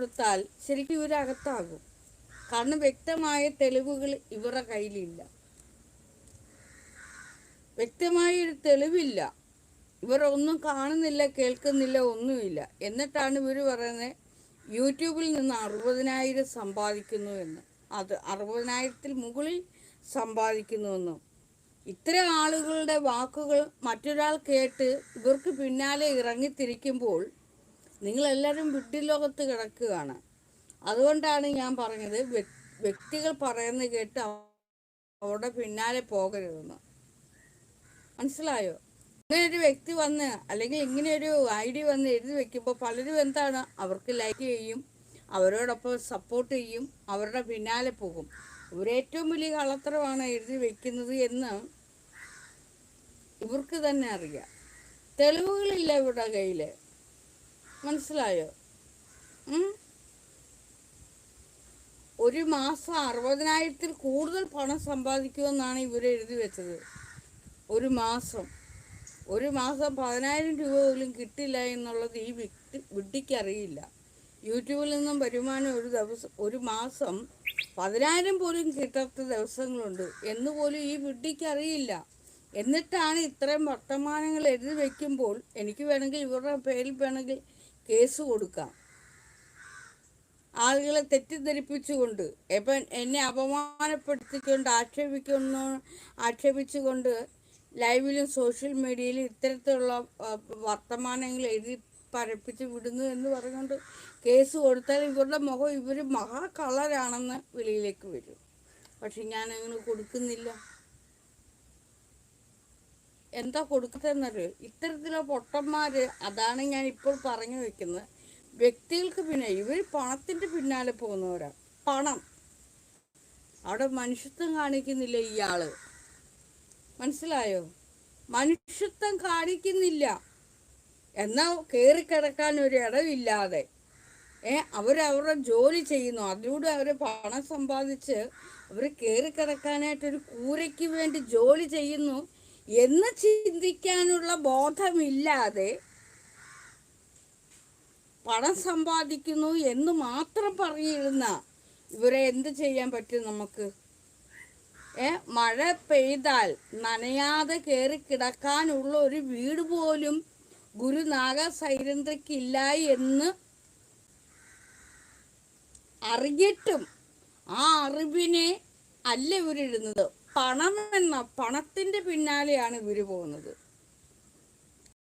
കൊടുത്താൽ ശരിക്കും ഇവരകത്താകും. കാരണം വ്യക്തമായ തെളിവുകൾ ഇവരുടെ കയ്യിലില്ല. വ്യക്തമായൊരു തെളിവില്ല. ഇവർ ഒന്നും കാണുന്നില്ല, കേൾക്കുന്നില്ല, ഒന്നുമില്ല. എന്നിട്ടാണ് ഇവർ പറയുന്നത് യൂട്യൂബിൽ നിന്ന് 60,000 സമ്പാദിക്കുന്നു എന്ന്. അത് 60,000-ൽ മുകളിൽ സമ്പാദിക്കുന്നുവെന്നും. ഇത്തരം ആളുകളുടെ വാക്കുകൾ മറ്റൊരാൾ കേട്ട് ഇവർക്ക് പിന്നാലെ ഇറങ്ങിത്തിരിക്കുമ്പോൾ നിങ്ങളെല്ലാവരും വിഡ്ഢിലോകത്ത് കിടക്കുകയാണ്. അതുകൊണ്ടാണ് ഞാൻ പറഞ്ഞത് വ്യക്തികൾ പറയുന്നത് കേട്ട് അവരുടെ പിന്നാലെ പോകരുതെന്ന്. മനസ്സിലായോ? ഇങ്ങനൊരു വ്യക്തി വന്ന് അല്ലെങ്കിൽ ഇങ്ങനെയൊരു ID വന്ന് എഴുതി വെക്കുമ്പോൾ പലരും എന്താണ്, അവർക്ക് ലൈക്ക് ചെയ്യും, അവരോടൊപ്പം സപ്പോർട്ട് ചെയ്യും, അവരുടെ പിന്നാലെ പോകും. ഇവരേറ്റവും വലിയ കള്ളത്തരമാണ് എഴുതി വെക്കുന്നത് എന്ന് ഇവർക്ക് തന്നെ അറിയാം. തെളിവുകളില്ല ഇവരുടെ കയ്യിൽ. മനസ്സിലായോ? ഒരു മാസം 60,000-ൽ കൂടുതൽ പണം സമ്പാദിക്കുമെന്നാണ് ഇവർ എഴുതി വെച്ചത്. ഒരു മാസം 10,000 രൂപ പോലും കിട്ടില്ല എന്നുള്ളത് ഈ വിഡ്ഢിക്കറിയില്ല. യൂട്യൂബിൽ നിന്നും വരുമാനം ഒരു മാസം 10,000 പോലും കിട്ടാത്ത ദിവസങ്ങളുണ്ട് എന്നുപോലും ഈ വിഡ്ഢിക്കറിയില്ല. എന്നിട്ടാണ് ഇത്രയും വർത്തമാനങ്ങൾ എഴുതി വയ്ക്കുമ്പോൾ എനിക്ക് വേണമെങ്കിൽ ഇവരുടെ പേരിൽ വേണമെങ്കിൽ കേസ് കൊടുക്കാം. ആളുകളെ തെറ്റിദ്ധരിപ്പിച്ചുകൊണ്ട് എന്നെ അപമാനപ്പെടുത്തിക്കൊണ്ട് ആക്ഷേപിച്ചുകൊണ്ട് ലൈവിലും സോഷ്യൽ മീഡിയയിലും ഇത്തരത്തിലുള്ള വർത്തമാനങ്ങൾ എഴുതി പരപ്പിച്ച് വിടുന്നു എന്ന് പറഞ്ഞുകൊണ്ട് കേസ് കൊടുത്താൽ ഇവരുടെ മുഖം ഇവർ മഹാകളരാണെന്ന് വെളിയിലേക്ക് വരും. പക്ഷെ ഞാൻ അങ്ങനെ കൊടുക്കുന്നില്ല. എന്താ കൊടുക്കുന്നതെന്നറിയോ? ഇത്തരത്തിലുള്ള പൊട്ടന്മാർ. അതാണ് ഞാൻ ഇപ്പോൾ പറഞ്ഞു വെക്കുന്നത്. വ്യക്തികൾക്ക് പിന്നെ ഇവർ പണത്തിൻ്റെ പിന്നാലെ പോകുന്നവരാണ്. പണം. അവിടെ മനുഷ്യത്വം കാണിക്കുന്നില്ല ഇയാള്. മനസ്സിലായോ? മനുഷ്യത്വം കാണിക്കുന്നില്ല. എന്നാൽ കയറിക്കിടക്കാൻ ഒരു ഇടവില്ലാതെ അവരവരുടെ ജോലി ചെയ്യുന്നു. അതിലൂടെ അവർ പണം സമ്പാദിച്ച് അവർ കയറിക്കിടക്കാനായിട്ടൊരു കൂരയ്ക്ക് വേണ്ടി ജോലി ചെയ്യുന്നു എന്ന് ചിന്തിക്കാനുള്ള ബോധമില്ലാതെ പണം സമ്പാദിക്കുന്നു എന്ന് മാത്രം പറഞ്ഞിരുന്ന ഇവരെ എന്ത് ചെയ്യാൻ പറ്റും നമുക്ക്? മഴ പെയ്താൽ നനയാതെ കയറി കിടക്കാനുള്ള ഒരു വീട് പോലും ഗുരുനാഗ സൈരന്ധ്രയ്ക്കില്ല എന്ന് അറിഞ്ഞിട്ടും ആ അറിവിനെ അല്ല ഇവരിടുന്നത്. പണത്തിൻ്റെ പിന്നാലെയാണ് ഇവർ പോകുന്നത്.